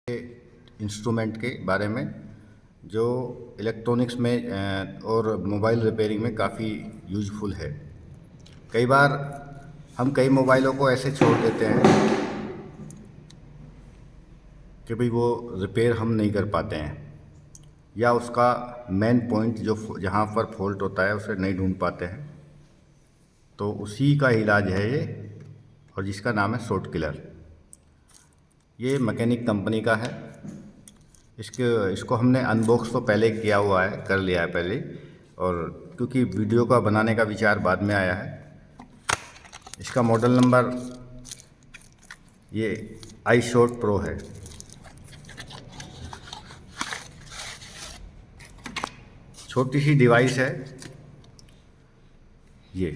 Instrument के बारे में जो इलेक्ट्रॉनिक्स में और मोबाइल रिपेयरिंग में काफ़ी यूजफुल है। कई बार हम कई मोबाइलों को ऐसे छोड़ देते हैं कि भाई वो रिपेयर हम नहीं कर पाते हैं, या उसका मेन पॉइंट जो जहाँ पर फॉल्ट होता है उसे नहीं ढूंढ पाते हैं। तो उसी का इलाज है ये, और जिसका नाम है शॉर्ट किलर। ये मैकेनिक कंपनी का है। इसको हमने अनबॉक्स तो पहले किया हुआ है, कर लिया है पहले, और क्योंकि वीडियो का बनाने का विचार बाद में आया है। इसका मॉडल नंबर ये iShort Pro है। छोटी सी डिवाइस है ये।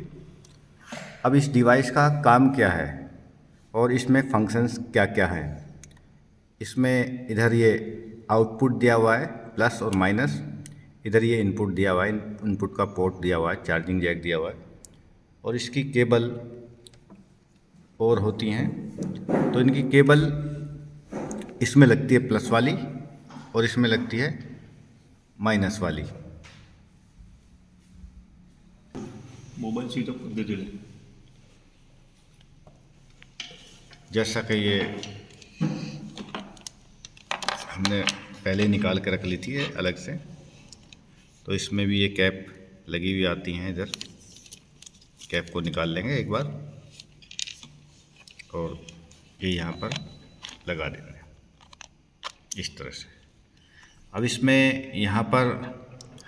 अब इस डिवाइस का काम क्या है और इसमें फंक्शंस क्या क्या हैं। इसमें इधर ये आउटपुट दिया हुआ है प्लस और माइनस, इधर ये इनपुट दिया हुआ है, इनपुट का पोर्ट दिया हुआ है, चार्जिंग जैक दिया हुआ है, और इसकी केबल और होती हैं। तो इनकी केबल इसमें लगती है प्लस वाली और इसमें लगती है माइनस वाली। मोबाईल स्विच ऑफ कर दे। जैसा कि ये हमने पहले निकाल के रख ली थी अलग से, तो इसमें भी ये कैप लगी हुई आती हैं। इधर कैप को निकाल लेंगे एक बार और ये यहाँ पर लगा देंगे इस तरह से। अब इसमें यहाँ पर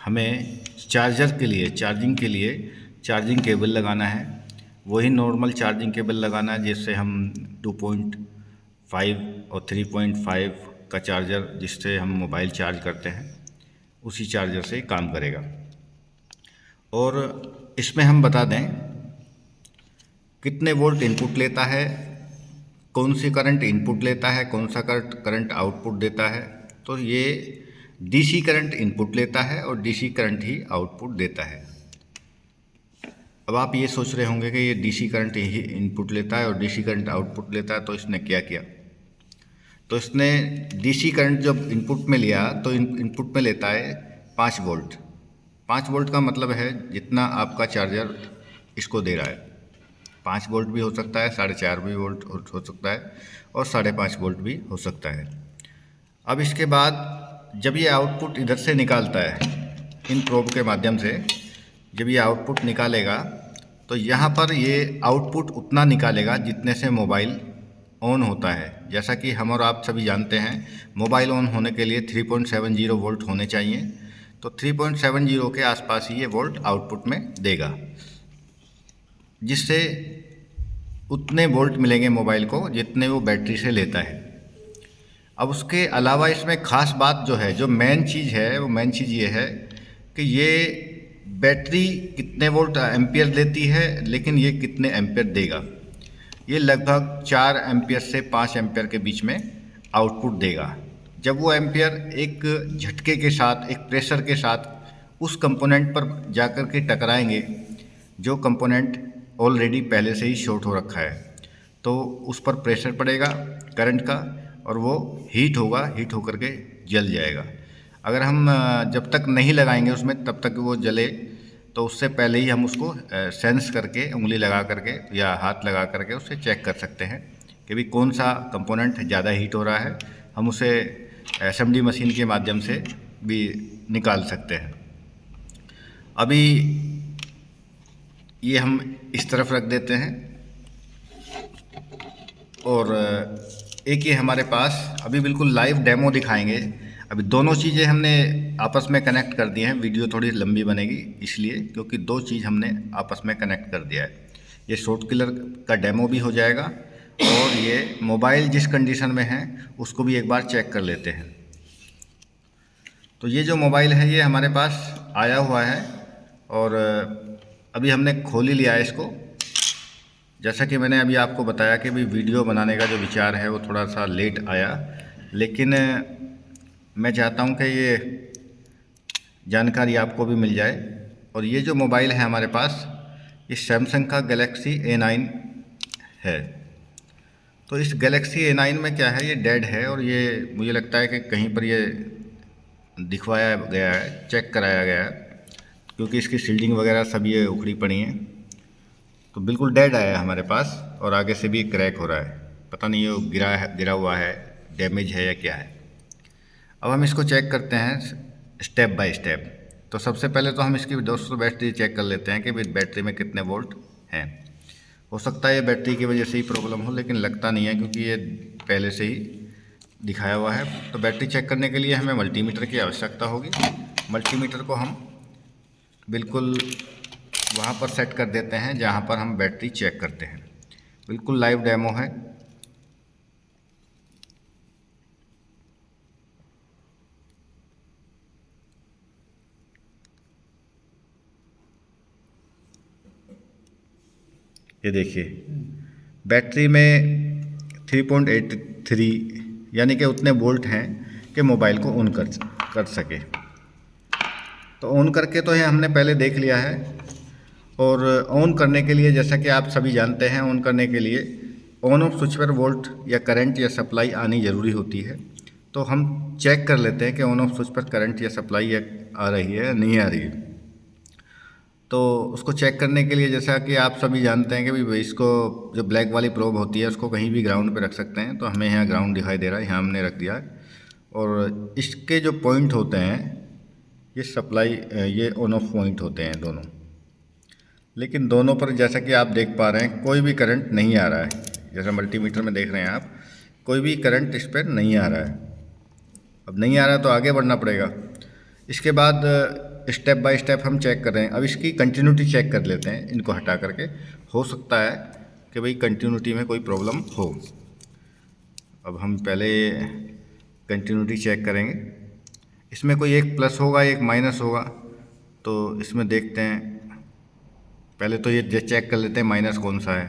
हमें चार्जर के लिए, चार्जिंग के लिए चार्जिंग केबल लगाना है। वही नॉर्मल चार्जिंग केबल लगाना है जिससे हम 2.5 और 3.5 का चार्जर, जिससे हम मोबाइल चार्ज करते हैं, उसी चार्जर से काम करेगा। और इसमें हम बता दें कितने वोल्ट इनपुट लेता है, कौन सी करंट इनपुट लेता है, कौन सा करंट आउटपुट देता है। तो ये डीसी करंट इनपुट लेता है और डीसी करंट ही आउटपुट देता है। अब आप ये सोच रहे होंगे कि ये डीसी करंट ही इनपुट लेता है और डीसी करंट आउटपुट लेता है, तो इसने क्या किया। तो इसने डीसी करंट जब इनपुट में लिया तो इनपुट में लेता है 5 वोल्ट। 5 वोल्ट का मतलब है जितना आपका चार्जर इसको दे रहा है। 5 वोल्ट भी हो सकता है, 4.5 भी वोल्ट हो सकता है, और 5.5 वोल्ट भी हो सकता है। अब इसके बाद जब ये आउटपुट इधर से निकालता है, इन प्रोब के माध्यम से जब ये आउटपुट निकालेगा, तो यहाँ पर ये आउटपुट उतना निकालेगा जितने से मोबाइल ऑन होता है। जैसा कि हम और आप सभी जानते हैं, मोबाइल ऑन होने के लिए 3.70 वोल्ट होने चाहिए। तो 3.70 के आसपास ही ये वोल्ट आउटपुट में देगा, जिससे उतने वोल्ट मिलेंगे मोबाइल को जितने वो बैटरी से लेता है। अब उसके अलावा इसमें ख़ास बात जो है, जो मेन चीज़ है, वो मेन चीज़ ये है कि ये बैटरी कितने वोल्ट एम्पियर देती है, लेकिन ये कितने एम्पियर देगा। ये लगभग 4 एम्पियर से 5 एम्पियर के बीच में आउटपुट देगा। जब वो एम्पियर एक झटके के साथ, एक प्रेशर के साथ उस कंपोनेंट पर जाकर के टकराएंगे जो कंपोनेंट ऑलरेडी पहले से ही शॉर्ट हो रखा है, तो उस पर प्रेशर पड़ेगा करंट का और वो हीट होगा, हीट होकर के जल जाएगा। अगर हम जब तक नहीं लगाएंगे उसमें तब तक वो जले, तो उससे पहले ही हम उसको सेंस करके, उंगली लगा करके या हाथ लगा करके उससे चेक कर सकते हैं कि भी कौन सा कंपोनेंट ज़्यादा हीट हो रहा है। हम उसे एसएमडी मशीन के माध्यम से भी निकाल सकते हैं। अभी ये हम इस तरफ रख देते हैं, और एक ये हमारे पास अभी बिल्कुल लाइव डेमो दिखाएंगे। अभी दोनों चीज़ें हमने आपस में कनेक्ट कर दी हैं। वीडियो थोड़ी लंबी बनेगी इसलिए, क्योंकि 2 चीज़ हमने आपस में कनेक्ट कर दिया है। ये शॉर्ट किलर का डेमो भी हो जाएगा और ये मोबाइल जिस कंडीशन में है उसको भी एक बार चेक कर लेते हैं। तो ये जो मोबाइल है ये हमारे पास आया हुआ है और अभी हमने खोल ही लिया है इसको। जैसा कि मैंने अभी आपको बताया कि भी वीडियो बनाने का जो विचार है वो थोड़ा सा लेट आया, लेकिन मैं चाहता हूं कि ये जानकारी आपको भी मिल जाए। और ये जो मोबाइल है हमारे पास, ये सैमसंग का गैलेक्सी A9 है। तो इस गैलेक्सी A9 में क्या है, ये डेड है और ये मुझे लगता है कि कहीं पर ये दिखवाया गया है, चेक कराया गया है, क्योंकि इसकी सील्डिंग वगैरह सब ये उखड़ी पड़ी हैं। तो बिल्कुल डेड आया है हमारे पास और आगे से भी क्रैक हो रहा है। पता नहीं ये गिरा हुआ है, डैमेज है या क्या है। अब हम इसको चेक करते हैं स्टेप बाय स्टेप। तो सबसे पहले तो हम इसकी दोस्तों बैटरी चेक कर लेते हैं कि बैटरी में कितने वोल्ट हैं। हो सकता है ये बैटरी की वजह से ही प्रॉब्लम हो, लेकिन लगता नहीं है क्योंकि ये पहले से ही दिखाया हुआ है। तो बैटरी चेक करने के लिए हमें मल्टीमीटर की आवश्यकता होगी। मल्टीमीटर को हम बिल्कुल वहाँ पर सेट कर देते हैं जहाँ पर हम बैटरी चेक करते हैं। बिल्कुल लाइव डेमो है। ये देखिए बैटरी में 3.83 यानी कि उतने वोल्ट हैं कि मोबाइल को ऑन कर सके। तो ऑन करके तो ये हमने पहले देख लिया है। और ऑन करने के लिए जैसा कि आप सभी जानते हैं, ऑन करने के लिए ऑन ऑफ स्विच पर वोल्ट या करंट या सप्लाई आनी ज़रूरी होती है। तो हम चेक कर लेते हैं कि ऑन ऑफ स्विच पर करंट या सप्लाई आ रही है या नहीं आ रही है। तो उसको चेक करने के लिए जैसा कि आप सभी जानते हैं कि भाई इसको जो ब्लैक वाली प्रोब होती है उसको कहीं भी ग्राउंड पे रख सकते हैं। तो हमें यहाँ ग्राउंड दिखाई दे रहा है, यहाँ हमने रख दिया है। और इसके जो पॉइंट होते हैं ये सप्लाई ये ऑन ऑफ पॉइंट होते हैं दोनों। लेकिन दोनों पर जैसा कि आप देख पा रहे हैं कोई भी करंट नहीं आ रहा है। जैसा मल्टीमीटर में देख रहे हैं आप, कोई भी करंट इस पर नहीं आ रहा है। अब नहीं आ रहा तो आगे बढ़ना पड़ेगा। इसके बाद स्टेप बाय स्टेप हम चेक कर रहे हैं। अब इसकी कंटिन्यूटी चेक कर लेते हैं इनको हटा करके। हो सकता है कि भाई कंटिन्यूटी में कोई प्रॉब्लम हो। अब हम पहले कंटिन्यूटी चेक करेंगे। इसमें कोई एक प्लस होगा एक माइनस होगा। तो इसमें देखते हैं, पहले तो ये चेक कर लेते हैं माइनस कौन सा है।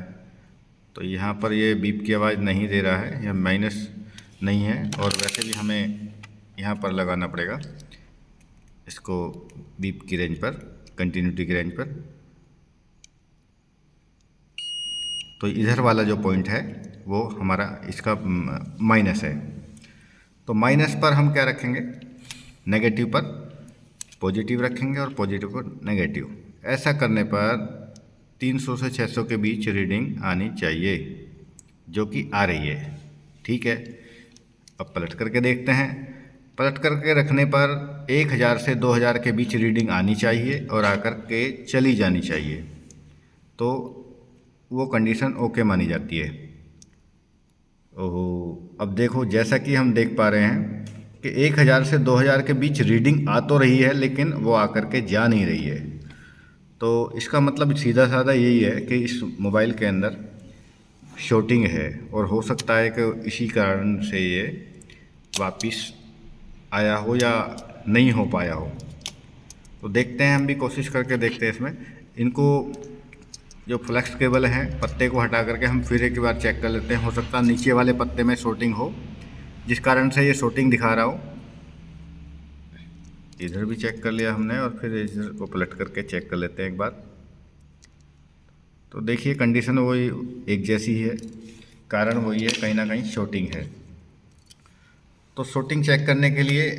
तो यहाँ पर ये बीप की आवाज़ नहीं दे रहा है, यह माइनस नहीं है। और वैसे भी हमें यहाँ पर लगाना पड़ेगा इसको बीप की रेंज पर, कंटिन्यूटी की रेंज पर। तो इधर वाला जो पॉइंट है वो हमारा इसका माइनस है। तो माइनस पर हम क्या रखेंगे, नेगेटिव पर पॉजिटिव रखेंगे और पॉजिटिव पर नेगेटिव। ऐसा करने पर 300 से 600 के बीच रीडिंग आनी चाहिए, जो कि आ रही है। ठीक है, अब पलट करके देखते हैं। पलट करके रखने पर 1000 से 2000 के बीच रीडिंग आनी चाहिए और आकर के चली जानी चाहिए। तो वो कंडीशन ओके मानी जाती है। ओहो, अब देखो जैसा कि हम देख पा रहे हैं कि 1000 से 2000 के बीच रीडिंग आ तो रही है, लेकिन वो आकर के जा नहीं रही है। तो इसका मतलब सीधा साधा यही है कि इस मोबाइल के अंदर शॉर्टिंग है और हो सकता है कि इसी कारण से ये वापस आया हो या नहीं हो पाया हो। तो देखते हैं, हम भी कोशिश करके देखते हैं इसमें। इनको जो फ्लैक्स केबल हैं पत्ते को हटा करके हम फिर एक बार चेक कर लेते हैं। हो सकता है नीचे वाले पत्ते में शॉर्टिंग हो, जिस कारण से ये शॉर्टिंग दिखा रहा हो। इधर भी चेक कर लिया हमने और फिर इधर को पलट करके चेक कर लेते हैं एक बार। तो देखिए कंडीशन वही एक जैसी है, कारण वही है, कहीं ना कहीं शॉर्टिंग है। तो शॉर्टिंग चेक करने के लिए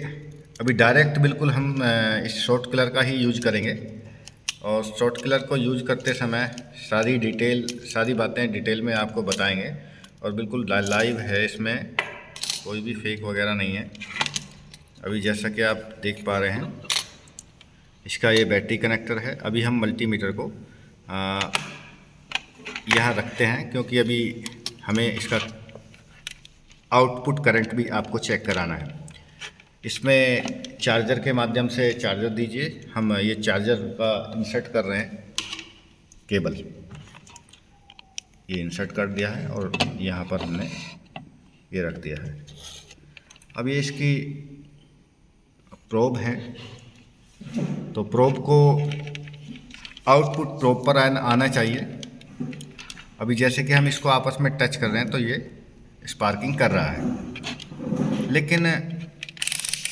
अभी डायरेक्ट बिल्कुल हम इस शॉर्ट किलर का ही यूज करेंगे। और शॉर्ट किलर को यूज करते समय सारी बातें डिटेल में आपको बताएंगे। और बिल्कुल लाइव है, इसमें कोई भी फेक वगैरह नहीं है। अभी जैसा कि आप देख पा रहे हैं इसका ये बैटरी कनेक्टर है। अभी हम मल्टीमीटर को यहाँ रखते हैं, क्योंकि अभी हमें इसका आउटपुट करंट भी आपको चेक कराना है। इसमें चार्जर के माध्यम से चार्जर दीजिए। हम ये चार्जर का इंसर्ट कर रहे हैं केबल, ये इंसर्ट कर दिया है और यहाँ पर हमने ये रख दिया है। अब ये इसकी प्रोब है, तो प्रोब को आउटपुट प्रोब पर आना चाहिए। अभी जैसे कि हम इसको आपस में टच कर रहे हैं तो ये स्पार्किंग कर रहा है। लेकिन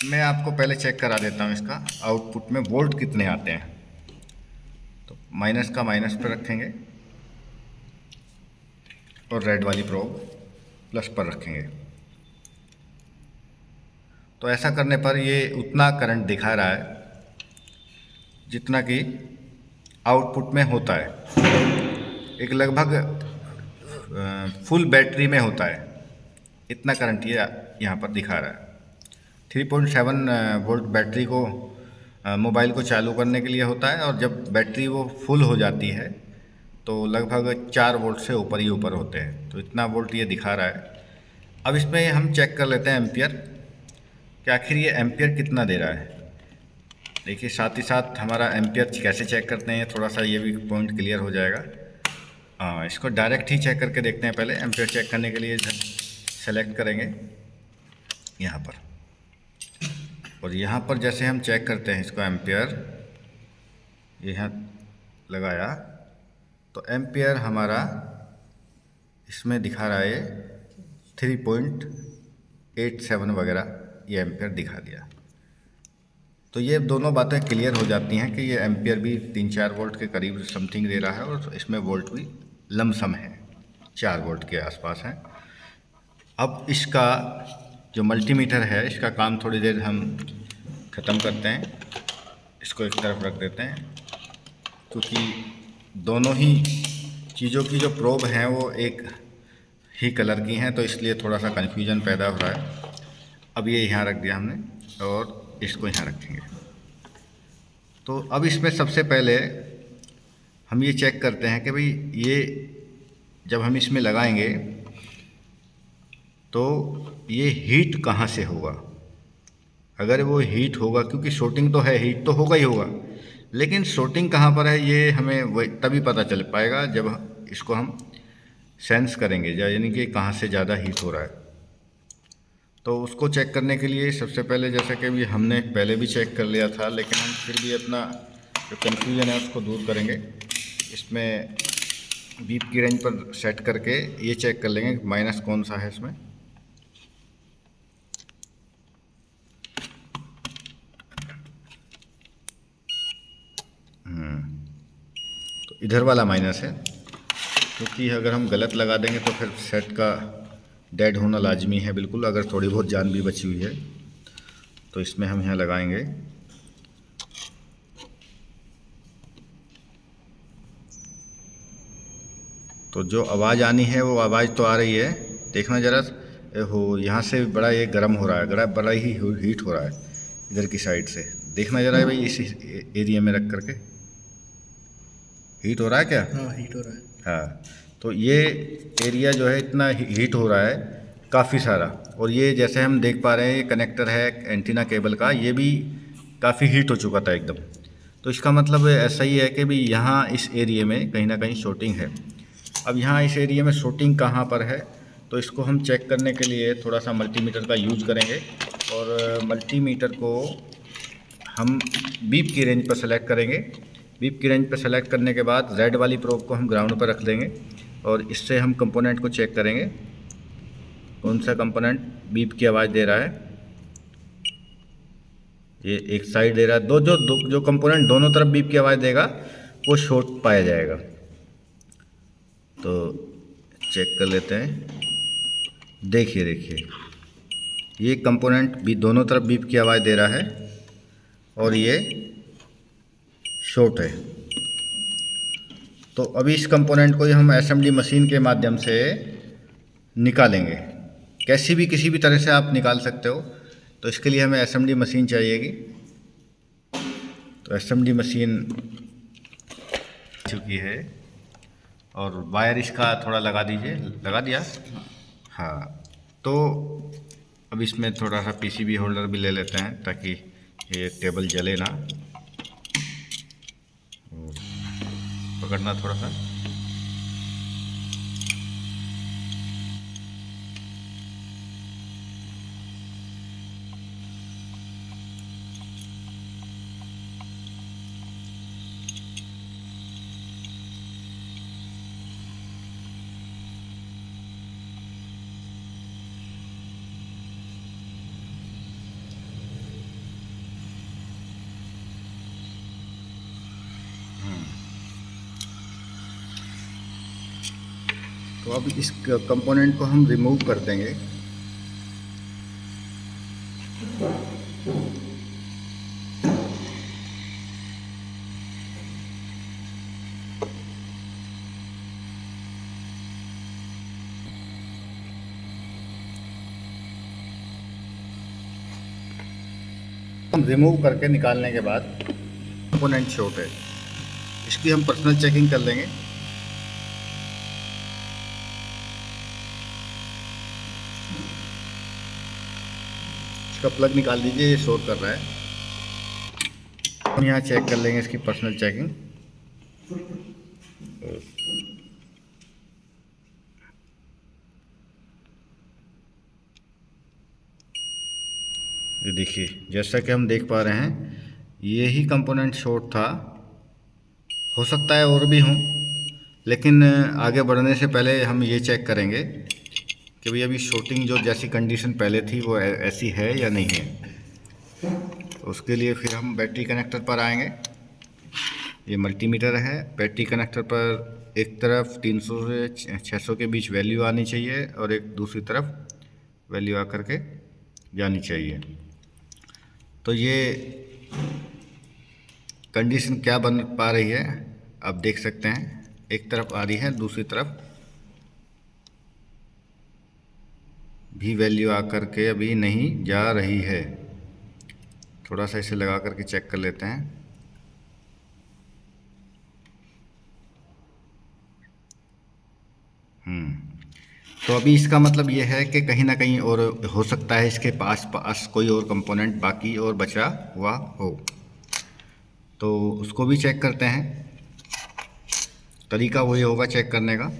मैं आपको पहले चेक करा देता हूँ इसका आउटपुट में वोल्ट कितने आते हैं। तो माइनस का माइनस पर रखेंगे और रेड वाली प्रोब प्लस पर रखेंगे। तो ऐसा करने पर ये उतना करंट दिखा रहा है जितना कि आउटपुट में होता है। एक लगभग फुल बैटरी में होता है, इतना करंट ये यहाँ पर दिखा रहा है। 3.7 वोल्ट बैटरी को मोबाइल को चालू करने के लिए होता है, और जब बैटरी वो फुल हो जाती है तो लगभग 4 वोल्ट से ऊपर ही ऊपर होते हैं। तो इतना वोल्ट ये दिखा रहा है। अब इसमें हम चेक कर लेते हैं एम्पियर, कि आखिर ये एम्पियर कितना दे रहा है। देखिए, साथ ही साथ हमारा एम्पियर कैसे चेक करते हैं, थोड़ा सा ये भी पॉइंट क्लियर हो जाएगा। इसको डायरेक्ट ही चेक करके देखते हैं। पहले एम्पियर चेक करने के लिए सेलेक्ट करेंगे यहाँ पर, और यहाँ पर जैसे हम चेक करते हैं इसको एम्पियर, यहाँ लगाया तो एम्पियर हमारा इसमें दिखा रहा है 3.87 वगैरह, ये एम्पियर दिखा दिया। तो ये दोनों बातें क्लियर हो जाती हैं कि ये एम्पियर भी 3-4 वोल्ट के करीब समथिंग दे रहा है, और इसमें वोल्ट भी लमसम है, 4 वोल्ट के आसपास है। अब इसका जो मल्टीमीटर है, इसका काम थोड़ी देर हम ख़त्म करते हैं, इसको एक तरफ रख देते हैं, क्योंकि दोनों ही चीज़ों की जो प्रोब हैं वो एक ही कलर की हैं, तो इसलिए थोड़ा सा कन्फ्यूजन पैदा हो रहा है। अब ये यहाँ रख दिया हमने, और इसको यहाँ रखेंगे। तो अब इसमें सबसे पहले हम ये चेक करते हैं कि भाई ये जब हम इसमें लगाएंगे तो ये हीट कहाँ से होगा। अगर वो हीट होगा, क्योंकि शॉर्टिंग तो है, हीट तो होगा ही होगा, लेकिन शॉर्टिंग कहाँ पर है ये हमें वही तभी पता चल पाएगा जब इसको हम सेंस करेंगे, यानी कि कहाँ से ज़्यादा हीट हो रहा है। तो उसको चेक करने के लिए सबसे पहले, जैसा कि भी हमने पहले भी चेक कर लिया था, लेकिन हम फिर भी अपना जो कन्फ्यूजन है उसको दूर करेंगे। इसमें बीप की रेंज पर सेट करके ये चेक कर लेंगे माइनस कौन सा है इसमें। तो इधर वाला माइनस है, क्योंकि अगर हम गलत लगा देंगे तो फिर सेट का डेड होना लाजमी है बिल्कुल, अगर थोड़ी बहुत जान भी बची हुई है। तो इसमें हम यहाँ लगाएंगे, तो जो आवाज़ आनी है वो आवाज़ तो आ रही है। देखना ज़रा हो, यहाँ से बड़ा ये गर्म हो रहा है, बड़ा ही हीट हो रहा है इधर की साइड से। देखना ज़रा भाई, इस एरिया में रख करके हीट हो रहा है क्या? हाँ, हीट हो रहा है। हाँ, तो ये एरिया जो है इतना हीट हो रहा है काफ़ी सारा, और ये जैसे हम देख पा रहे हैं ये कनेक्टर है एंटीना केबल का, ये भी काफ़ी हीट हो चुका था एकदम। तो इसका मतलब ऐसा ही है कि भी यहाँ इस एरिया में कहीं ना कहीं शॉर्टिंग है। अब यहाँ इस एरिया में शॉर्टिंग कहाँ पर है, तो इसको हम चेक करने के लिए थोड़ा सा मल्टीमीटर का यूज करेंगे, और मल्टीमीटर को हम बीप की रेंज पर सेलेक्ट करेंगे। बीप की रेंज पर सेलेक्ट करने के बाद रेड वाली प्रोब को हम ग्राउंड पर रख देंगे, और इससे हम कंपोनेंट को चेक करेंगे कौन सा कंपोनेंट बीप की आवाज़ दे रहा है। ये एक साइड दे रहा है, जो कंपोनेंट दोनों तरफ बीप की आवाज़ देगा वो शॉर्ट पाया जाएगा। तो चेक कर लेते हैं। देखिए ये कंपोनेंट भी दोनों तरफ बीप की आवाज़ दे रहा है, और ये शॉर्ट है। तो अभी इस कंपोनेंट को हम एसएमडी मशीन के माध्यम से निकालेंगे। किसी भी तरह से आप निकाल सकते हो। तो इसके लिए हमें एसएमडी मशीन चाहिएगी। तो एसएमडी मशीन चुकी है, और वायर इसका थोड़ा लगा दीजिए। लगा दिया? हाँ। तो अब इसमें थोड़ा सा पीसीबी होल्डर भी ले लेते हैं, ताकि ये टेबल जले ना। पकड़ना थोड़ा सा। तो अब इस कंपोनेंट को हम रिमूव कर देंगे। हम रिमूव करके निकालने के बाद कंपोनेंट शॉर्ट है, इसकी हम पर्सनल चेकिंग कर लेंगे। इसका प्लग निकाल दीजिए, ये शॉर्ट कर रहा है। हम यहाँ चेक कर लेंगे इसकी पर्सनल चेकिंग। ये देखिए, जैसा कि हम देख पा रहे हैं, ये ही कंपोनेंट शॉर्ट था। हो सकता है और भी हों, लेकिन आगे बढ़ने से पहले हम ये चेक करेंगे कि भाई अभी शॉर्टिंग जो जैसी कंडीशन पहले थी वो ऐसी है या नहीं है। उसके लिए फिर हम बैटरी कनेक्टर पर आएंगे। ये मल्टीमीटर है। बैटरी कनेक्टर पर एक तरफ 300 से 600 के बीच वैल्यू आनी चाहिए और एक दूसरी तरफ वैल्यू आकर के जानी चाहिए। तो ये कंडीशन क्या बन पा रही है आप देख सकते हैं, एक तरफ आ रही है, दूसरी तरफ भी वैल्यू आकर के अभी नहीं जा रही है। थोड़ा सा इसे लगा करके चेक कर लेते हैं। तो अभी इसका मतलब ये है कि कहीं ना कहीं और हो सकता है इसके पास कोई और कंपोनेंट बाकी और बचा हुआ हो, तो उसको भी चेक करते हैं। तरीका वही होगा चेक करने का।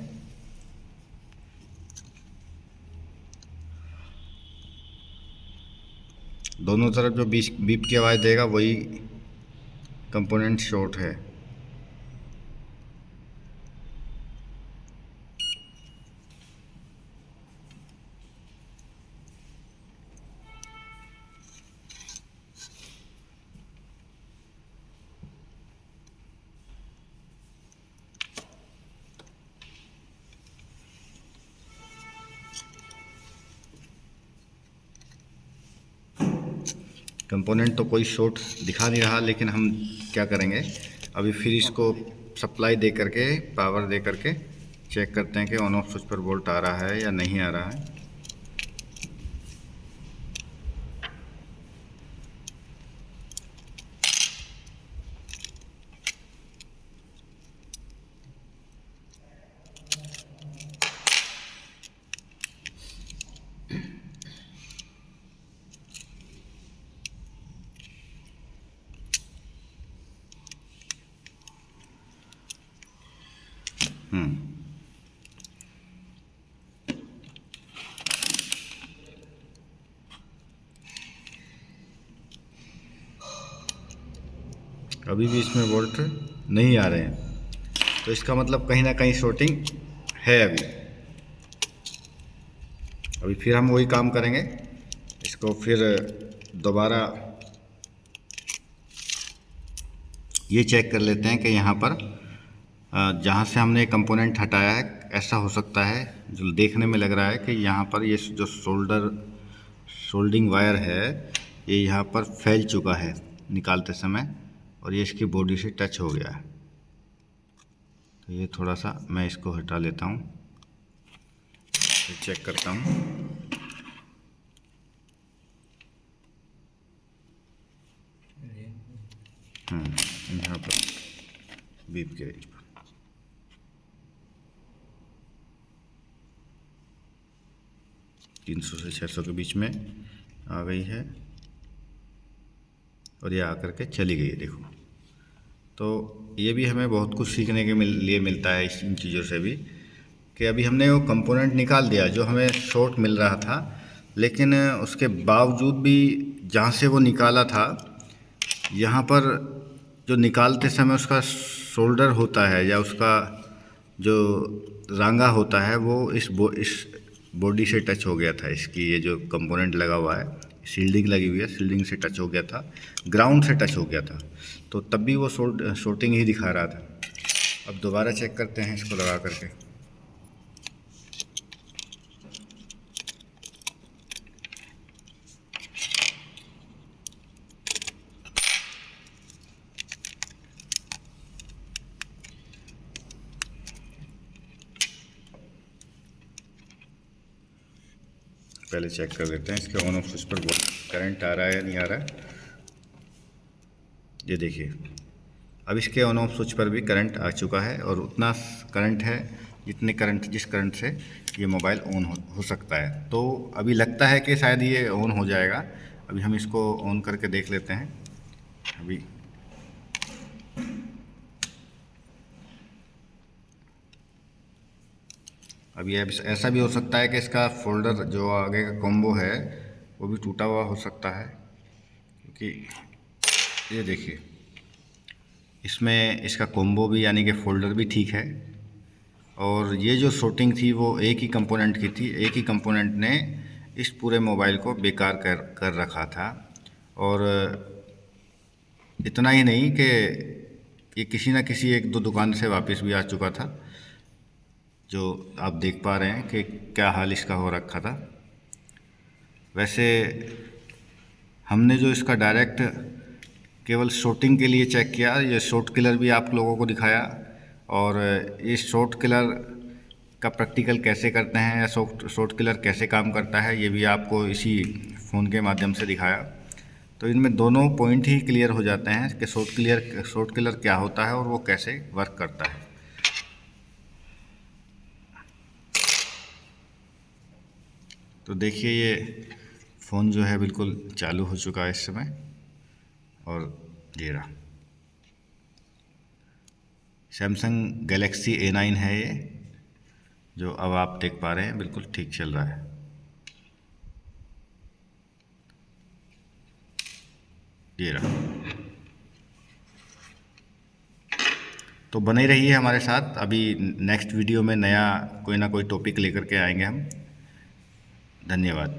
दोनों तरफ जो बीप की आवाज़ देगा वही कंपोनेंट शॉर्ट है। कंपोनेंट तो कोई शॉर्ट दिखा नहीं रहा, लेकिन हम क्या करेंगे, अभी फिर इसको सप्लाई दे करके, पावर दे करके चेक करते हैं कि ऑन ऑफ स्विच पर वोल्ट आ रहा है या नहीं आ रहा है। अभी भी इसमें वोल्ट नहीं आ रहे हैं, तो इसका मतलब कहीं ना कहीं शॉर्टिंग है। अभी फिर हम वही काम करेंगे, इसको फिर दोबारा ये चेक कर लेते हैं कि यहाँ पर जहाँ से हमने कंपोनेंट हटाया है, ऐसा हो सकता है, जो देखने में लग रहा है कि यहाँ पर ये जो सोल्डिंग वायर है, ये यहाँ पर फैल चुका है निकालते समय, और ये इसकी बॉडी से टच हो गया है। तो ये थोड़ा सा मैं इसको हटा लेता हूँ, फिर चेक करता हूँ। यहाँ पर बीप के एज पर 300 से 600 के बीच में आ गई है और ये आकर के चली गई है। देखो, तो ये भी हमें बहुत कुछ सीखने के लिए मिलता है इन चीज़ों से भी, कि अभी हमने वो कंपोनेंट निकाल दिया जो हमें शॉर्ट मिल रहा था, लेकिन उसके बावजूद भी जहाँ से वो निकाला था, यहाँ पर जो निकालते समय उसका शोल्डर होता है या उसका जो रांगा होता है, वो इस बॉडी से टच हो गया था। इसकी ये जो कंपोनेंट लगा हुआ है, शील्डिंग लगी हुई है, शील्डिंग से टच हो गया था, ग्राउंड से टच हो गया था, तो तब भी वो शॉर्टिंग ही दिखा रहा था। अब दोबारा चेक करते हैं इसको लगा करके। पहले चेक कर लेते हैं इसके ऑन ऑफ स्विच पर करंट आ रहा है या नहीं आ रहा है। ये देखिए, अब इसके ऑन ऑफ स्विच पर भी करंट आ चुका है और उतना करंट है जिस करंट से ये मोबाइल ऑन हो सकता है। तो अभी लगता है कि शायद ये ऑन हो जाएगा। अभी हम इसको ऑन करके देख लेते हैं। अभी ऐसा भी हो सकता है कि इसका फोल्डर जो आगे का कॉम्बो है वो भी टूटा हुआ हो सकता है, क्योंकि ये देखिए इसमें इसका कॉम्बो भी यानी कि फोल्डर भी ठीक है, और ये जो शॉर्टिंग थी वो एक ही कंपोनेंट की थी। एक ही कंपोनेंट ने इस पूरे मोबाइल को बेकार कर रखा था। और इतना ही नहीं कि ये किसी न किसी एक दो दुकान से वापस भी आ चुका था, जो आप देख पा रहे हैं कि क्या हाल इसका हो रखा था। वैसे हमने जो इसका डायरेक्ट केवल शॉर्टिंग के लिए चेक किया, ये शॉर्ट किलर भी आप लोगों को दिखाया, और ये शॉर्ट किलर का प्रैक्टिकल कैसे करते हैं या शॉर्ट किलर कैसे काम करता है ये भी आपको इसी फ़ोन के माध्यम से दिखाया। तो इनमें दोनों पॉइंट ही क्लियर हो जाते हैं कि शॉर्ट किलर क्या होता है और वो कैसे वर्क करता है। तो देखिए ये फ़ोन जो है बिल्कुल चालू हो चुका है इस समय, और ये रहा सैमसंग गैलेक्सी A9 है ये, जो अब आप देख पा रहे हैं बिल्कुल ठीक चल रहा है। ये रहा। तो बने रहिए हमारे साथ, अभी नेक्स्ट वीडियो में नया कोई ना कोई टॉपिक लेकर के आएंगे हम। धन्यवाद।